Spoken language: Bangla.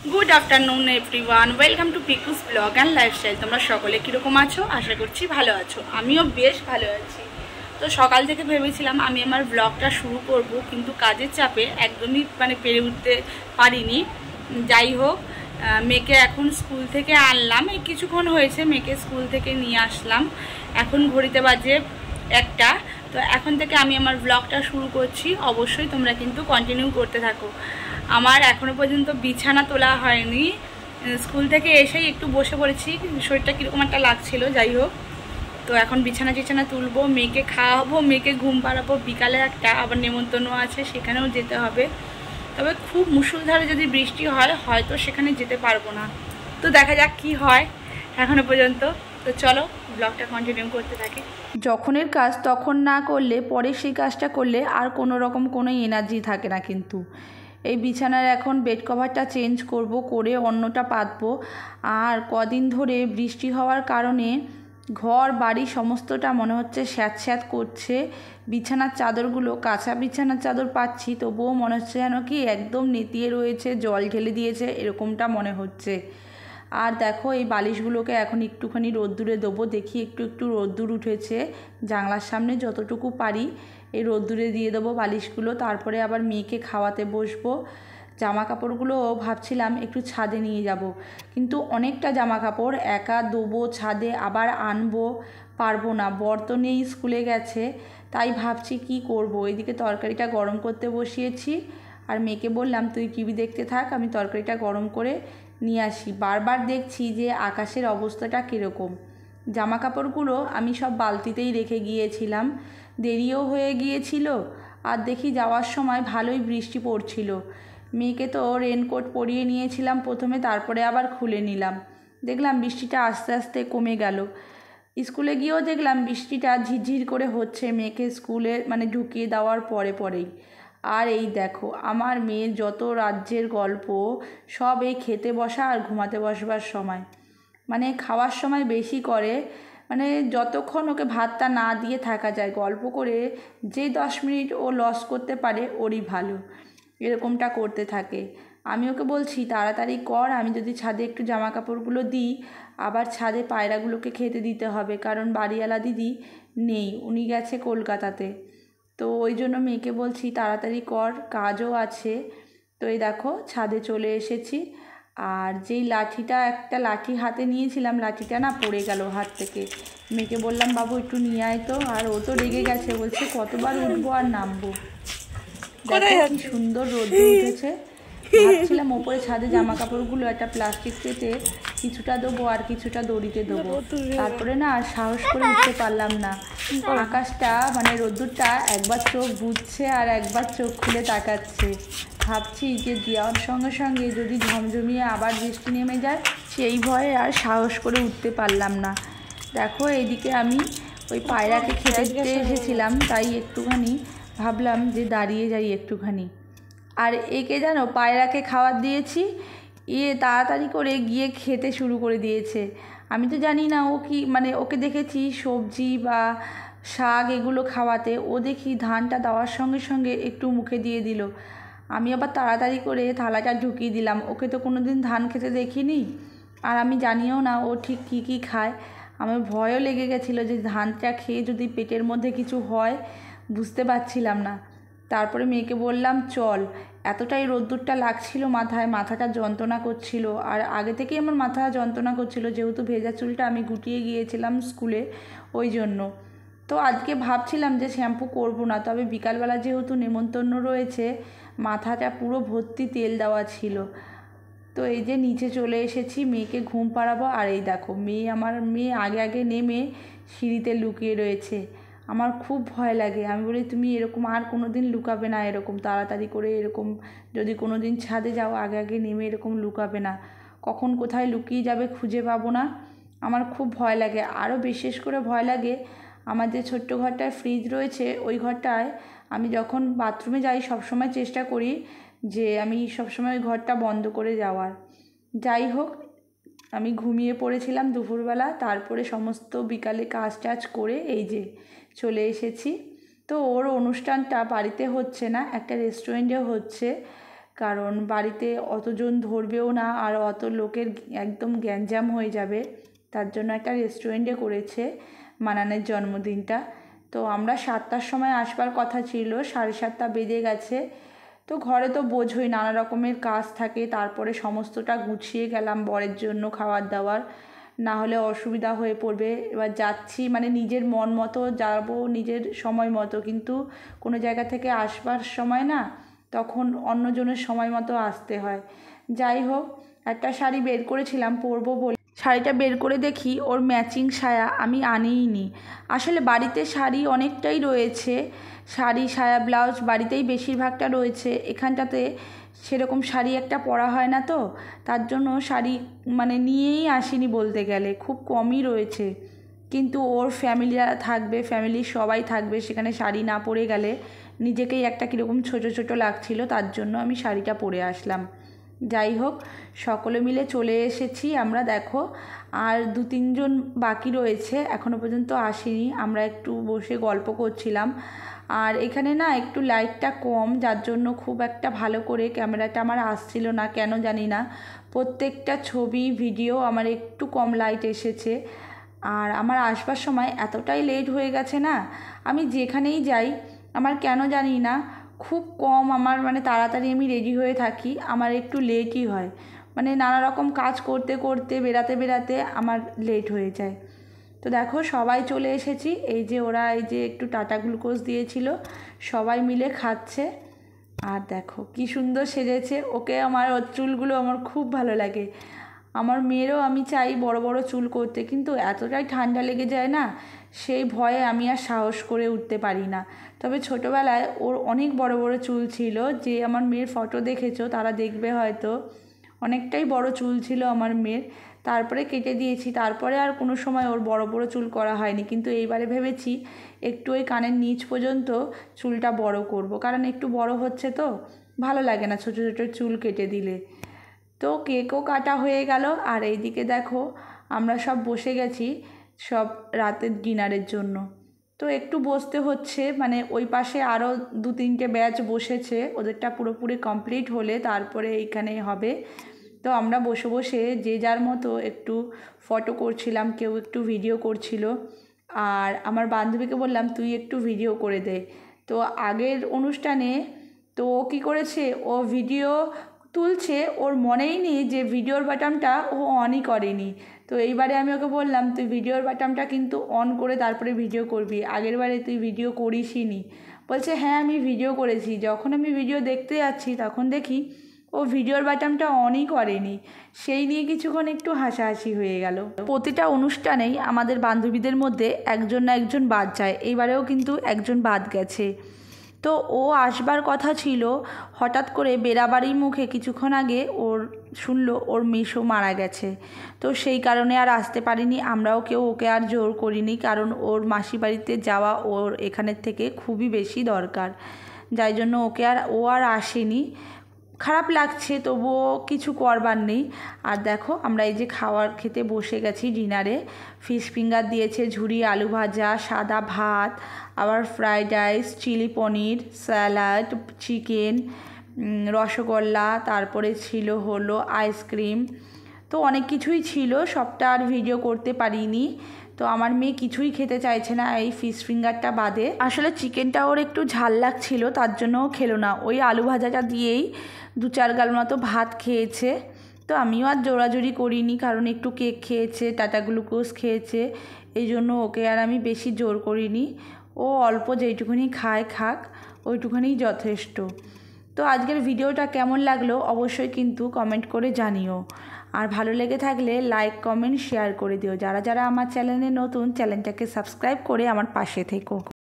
Good afternoon everyone welcome to Pikus blog and lifestyle. তোমরা সকলে কিরকম আছো? আশা করছি ভালো আছো। আমিও বেশ ভালো আছি। তো সকাল থেকে ভেবেছিলাম আমি আমার ব্লগটা শুরু করব, কিন্তু কাজের চাপে একদমই পেরে উঠতে পারিনি। যাই হোক, মেয়েকে এখন স্কুল থেকে আনলাম, এই কিছুক্ষণ হয়েছে মেয়েকে স্কুল থেকে নিয়ে আসলাম। এখন ঘড়িতে বাজে 1টা। তো এখন থেকে আমি আমার ব্লগটা শুরু করছি। অবশ্যই তোমরা কিন্তু কন্টিনিউ করতে থাকো। আমার এখনও পর্যন্ত বিছানা তোলা হয়নি। স্কুল থেকে এসেই একটু বসে পড়েছি, শরীরটা কীরকম একটা লাগছিল। যাই হোক, তো এখন বিছানা তুলবো, মেয়েকে খাওয়াবো, মেয়েকে ঘুম পাড়াবো। বিকালে একটা আবার নেমন্তন্ন আছে, সেখানেও যেতে হবে। তবে খুব মুষলধারে যদি বৃষ্টি হয় হয়তো সেখানে যেতে পারবো না। তো দেখা যাক কি হয় এখনও পর্যন্ত। তো চলো ব্লগটা কন্টিনিউ করতে থাকি। যখনের কাজ তখন না করলে পরে সেই কাজটা করলে আর কোনো রকম কোনো এনার্জি থাকে না। কিন্তু এই বিছানার এখন বেড কভারটা চেঞ্জ করব, করে অন্যটা পাতবো। আর কদিন ধরে বৃষ্টি হওয়ার কারণে ঘর বাড়ি সমস্তটা মনে হচ্ছে স্যাঁত স্যাঁত করছে। বিছানার চাদরগুলো, কাঁচা বিছানার চাদর পাচ্ছি, তবুও মনে হচ্ছে যেন কি একদম নেতিয়ে রয়েছে, জল ঢেলে দিয়েছে, এরকমটা মনে হচ্ছে। আর দেখো, এই বালিশগুলোকে এখন একটুখানি রোদ্দুরে দেবো। দেখি একটু রোদ্দুর উঠেছে, জানলার সামনে যতটুকু পারি এই রোদ্দুরে দিয়ে দেবো বালিশগুলো। তারপরে আবার মেয়েকে খাওয়াতে বসবো। জামা কাপড়গুলো ভাবছিলাম একটু ছাদে নিয়ে যাব, কিন্তু অনেকটা জামা কাপড় একা দেবো ছাদে, আবার আনবো, পারবো না। বর তো নেই, স্কুলে গেছে। তাই ভাবছি কি করব। এইদিকে তরকারিটা গরম করতে বসিয়েছি, আর মেয়েকে বললাম তুই টিভি দেখতে থাক, আমি তরকারিটা গরম করে নিয়ে আসি। বারবার দেখছি যে আকাশের অবস্থাটা কীরকম। জামা কাপড়গুলো আমি সব বালতিতেই রেখে গিয়েছিলাম, দেরিও হয়ে গিয়েছিল। আর দেখি যাওয়ার সময় ভালোই বৃষ্টি পড়ছিল। মেয়েকে তো রেনকোট পরিয়ে নিয়েছিলাম প্রথমে, তারপরে আবার খুলে নিলাম। দেখলাম বৃষ্টিটা আস্তে আস্তে কমে গেল। স্কুলে গিয়েও দেখলাম বৃষ্টিটা ঝিরঝির করে হচ্ছে, মেয়েকে স্কুলে ঢুকিয়ে দেওয়ার পরেই। আর এই দেখো, আমার মেয়ের যত রাজ্যের গল্প সব এই খেতে বসা আর ঘুমাতে বসবার সময়। খাওয়ার সময় বেশি করে, যতক্ষণ ওকে ভাতটা না দিয়ে থাকা যায়, গল্প করে যে 10 মিনিট ও লস করতে পারে ওরই ভালো। এরকমটা করতে থাকে। আমি ওকে বলছি তাড়াতাড়ি কর, আমি যদি ছাদে একটু জামা কাপড়গুলো দিই, আবার ছাদে পায়রাগুলোকে খেতে দিতে হবে, কারণ বাড়িওয়ালা দিদি নেই, উনি গেছে কলকাতাতে। তো ওই জন্য মেয়েকে বলছি তাড়াতাড়ি কর, কাজও আছে। তো এই দেখো ছাদে চলে এসেছি। আর যেই একটা লাঠি হাতে নিয়েছিলাম, লাঠিটা না পড়ে গেল হাত থেকে। মেয়েকে বললাম বাবু একটু নিয়ে আয় তো, আর ও তো রেগে গেছে, বলছে কতবার উঠবো আর নামবো। দেখো কি সুন্দর রোদ উঠেছে। ভাবছিলাম ওপরে ছাদে জামা কাপড়গুলো একটা প্লাস্টিক পেতে কিছুটা দেবো আর কিছুটা দড়িতে দেবো, তারপরে না আর সাহস করে উঠতে পারলাম না। আকাশটা রোদ্দুরটা একবার চোখ বুঝছে আর একবার চোখ খুলে তাকাচ্ছে। ভাবছি যে যাওয়ার সঙ্গে সঙ্গে যদি ঝমঝমিয়ে আবার বৃষ্টি নেমে যায়, সেই ভয়ে আর সাহস করে উঠতে পারলাম না। দেখো এইদিকে আমি ওই পায়রাকে খেতে দিতে এসেছিলাম, তাই একটুখানি ভাবলাম যে দাঁড়িয়ে যাই একটুখানি। আর একে জানো, পায়রাকে খাবার দিয়েছি, তাড়াতাড়ি করে গিয়ে খেতে শুরু করে দিয়েছে। আমি তো জানি না ও কি ওকে দেখেছি সবজি বা শাক এগুলো খাওয়াতে, ও দেখি ধানটা দেওয়ার সঙ্গে সঙ্গে একটু মুখে দিয়ে দিল। আমি আবার তাড়াতাড়ি করে থালাটা ঢুকিয়ে দিলাম। ওকে তো কোনো দিন ধান খেতে দেখিনি, আর আমি জানিও না ও ঠিক কী খায়। আমার ভয়ও লেগে গেছিলো যে ধানটা খেয়ে যদি পেটের মধ্যে কিছু হয়, বুঝতে পারছিলাম না। তারপরে মেয়েকে বললাম চল। এতটাই রোদ্দুরটা লাগছিল মাথায়, মাথাটা যন্ত্রণা করছিল। আর আগে থেকেই আমার মাথা যন্ত্রণা করছিল, যেহেতু ভেজা চুলটা আমি গুটিয়ে গিয়েছিলাম স্কুলে, ওই জন্য। তো আজকে ভাবছিলাম যে শ্যাম্পু করব না, তবে বিকালবেলা যেহেতু নেমন্তন্ন রয়েছে, মাথাটা পুরো ভর্তি তেল দেওয়া ছিল। তো এই যে নিচে চলে এসেছি, মেয়েকে ঘুম পাড়াবো। আর এই দেখো আমার মেয়ে আগে নেমে সিঁড়িতে লুকিয়ে রয়েছে। আমার খুব ভয় লাগে। আমি বলি তুমি এরকম আর কোনো দিন লুকাবে না, এরকম তাড়াতাড়ি করে, এরকম যদি কোনো দিন ছাদে যাও আগে নেমে এরকম লুকাবে না, কখন কোথায় লুকিয়ে যাবে খুঁজে পাবো না। আমার খুব ভয় লাগে। আরও বিশেষ করে ভয় লাগে আমার যে ছোট্ট ঘরটায় ফ্রিজ রয়েছে, ওই ঘরটায় আমি যখন বাথরুমে যাই সবসময় চেষ্টা করি যে আমি সবসময় ওই ঘরটা বন্ধ করে যাওয়ার। যাই হোক, আমি ঘুমিয়ে পড়েছিলাম দুপুরবেলা, তারপরে সমস্ত বিকালে কাজ টাজ করে এই যে চলে এসেছি। তো ওর অনুষ্ঠানটা বাড়িতে হচ্ছে না, একটা রেস্টুরেন্টে হচ্ছে। কারণ বাড়িতে অতজন ধরবেও না আর অত লোকের একদম গ্যাঞ্জাম হয়ে যাবে, তার জন্য একটা রেস্টুরেন্টে করেছে মানানের জন্মদিনটা। তো আমরা 7টার সময় আসবার কথা ছিল, 7:30 বেজে গেছে। তো ঘরে তো বোঝোই নানা রকমের কাজ থাকে, তারপরে সমস্তটা গুছিয়ে গেলাম বরের জন্য খাবার দাবার, না হলে অসুবিধা হয়ে পড়বে। এবার যাচ্ছি মানে নিজের মন মতো যাব, নিজের সময় মতো, কিন্তু কোনো জায়গা থেকে আসবার সময় না তখন অন্যজনের সময় মতো আসতে হয়। যাই হোক, একটা শাড়ি বের করেছিলাম পরবো বলে, শাড়িটা বের করে দেখি ওর ম্যাচিং সায়া আমি আনিইনি। আসলে বাড়িতে শাড়ি অনেকটাই রয়েছে, শাড়ি সায়া ব্লাউজ বাড়িতেই বেশিরভাগটা রয়েছে, এখানটাতে সেরকম শাড়ি একটা পরা হয় না, তো তার জন্য শাড়ি মানে নিয়েই আসিনি বলতে গেলে, খুব কমই রয়েছে। কিন্তু ওর ফ্যামিলিরা থাকবে, ফ্যামিলির সবাই থাকবে, সেখানে শাড়ি না পরে গেলে নিজেকেই একটা কীরকম ছোটো ছোটো লাগছিল, তার জন্য আমি শাড়িটা পরে আসলাম। যাই হোক, সকলে মিলে চলে এসেছি আমরা, দেখো আর 2-3 জন বাকি রয়েছে, এখনও পর্যন্ত আসেনি। আমরা একটু বসে গল্প করছিলাম, আর এখানে না একটু লাইটটা কম, যার জন্য খুব একটা ভালো করে ক্যামেরাটা আমার আসছিল না, কেন জানি না। প্রত্যেকটা ছবি ভিডিও আমার একটু কম লাইট এসেছে। আর আমার আসবার সময় এতটাই লেট হয়ে গেছে না, আমি যেখানেই যাই আমার কেন জানি না খুব কম, আমার মানে তাড়াতাড়ি আমি রেডি হয়ে থাকি, আমার একটু লেটই হয়, মানে নানা রকম কাজ করতে করতে বেরাতে বেরাতে আমার লেট হয়ে যায়। তো দেখো সবাই চলে এসেছি, এই যে ওরা এই যে একটু টাটা গ্লুকোজ দিয়েছিল, সবাই মিলে খাচ্ছে। আর দেখো কি সুন্দর সেজেছে, ওকে আমার ওর চুলগুলো আমার খুব ভালো লাগে। আমার মেয়েরও আমি চাই বড় বড় চুল করতে, কিন্তু এতটাই ঠান্ডা লেগে যায় না, সেই ভয়ে আমি আর সাহস করে উঠতে পারি না। তবে ছোটোবেলায় ওর অনেক বড় বড় চুল ছিল, যে আমার মেয়ের ফটো দেখেছো তারা দেখবে হয়তো, অনেকটাই বড় চুল ছিল আমার মেয়ের, তারপরে কেটে দিয়েছি, তারপরে আর কোনো সময় ওর বড় বড় চুল করা হয়নি। কিন্তু এইবারে ভেবেছি একটু ওই কানের নিচ পর্যন্ত চুলটা বড় করব, কারণ একটু বড় হচ্ছে তো ভালো লাগে না ছোটো ছোটো চুল কেটে দিলে। তো কেকও কাটা হয়ে গেল, আর এইদিকে দেখো আমরা সব বসে গেছি সব রাতের ডিনারের জন্য। তো একটু বসতে হচ্ছে, মানে ওই পাশে আরও 2-3টে ব্যাচ বসেছে, ওদেরটা পুরোপুরি কমপ্লিট হলে তারপরে এইখানে হবে। তো আমরা বসে বসে যে যার মতো একটু ফটো করছিলাম, কেউ একটু ভিডিও করছিল, আর আমার বান্ধবীকে বললাম তুই একটু ভিডিও করে দে। তো আগের অনুষ্ঠানে তো ও কী করেছে, ও ভিডিও তুলছে, ওর মনেই নেই যে ভিডিওর বাটনটা ও অনই করেনি। তো এইবারে আমি ওকে বললাম তুই ভিডিওর বাটনটা কিন্তু অন করে তারপরে ভিডিও করবি, আগের বারে তুই ভিডিও করিসই নি। বলছে হ্যাঁ আমি ভিডিও করেছি। যখন আমি ভিডিও দেখতে যাচ্ছি তখন দেখি ও ভিডিওর বাটনটা অনই করেনি, সেই নিয়ে কিছুক্ষণ একটু হাসাহাসি হয়ে গেল। প্রতিটা অনুষ্ঠানেই আমাদের বান্ধবীদের মধ্যে একজন না একজন বাদ যায়, এইবারেও কিন্তু একজন বাদ গেছে। তো ও আসবার কথা ছিল, হঠাৎ করে বেড়াবাড়ির মুখে কিছুক্ষণ আগে ওর শুনলো ওর মেসো মারা গেছে, তো সেই কারণে আর আসতে পারিনি। আমরাও কেউ ওকে আর জোর করিনি, কারণ ওর মাসি বাড়িতে যাওয়া ওর এখানের থেকে খুবই বেশি দরকার, যাই জন্য ও আর আসেনি। খারাপ লাগছে, তবুও কিছু করবার নেই। আর দেখো আমরা এই যে খাবার খেতে বসে গেছি ডিনারে, ফিশ ফিঙ্গার দিয়েছে, ঝুরি আলু ভাজা, সাদা ভাত, আবার ফ্রাইড রাইস, চিলি পনির, স্যালাড, চিকেন, রসগোল্লা, তারপরে ছিল হলো আইসক্রিম। তো অনেক কিছুই ছিল, সবটা আর ভিডিও করতে পারিনি। তো আমার মেয়ে কিছুই খেতে চাইছে না এই ফিশ ফিঙ্গারটা বাদে। আসলে চিকেনটা ওর একটু ঝাল লাগছিল, তার জন্য ও খেলো না, ওই আলু ভাজাটা দিয়েই 2-4 গাল মতো ভাত খেয়েছে। তো আমিও আর জোরাজুরি করিনি, কারণ একটু কেক খেয়েছে, টাটা গ্লুকোজ খেয়েছে, এই জন্য ওকে আর আমি বেশি জোর করিনি। ও অল্প যেইটুকুনি খায় খাক, ওইটুকুনিই যথেষ্ট। তো আজকের ভিডিওটা কেমন লাগলো অবশ্যই কিন্তু কমেন্ট করে জানিও, আর ভালো লেগে থাকলে লাইক কমেন্ট শেয়ার করে দিও। যারা যারা আমার চ্যানেলে নতুন, চ্যানেলটাকে সাবস্ক্রাইব করে আমার পাশে থেকো।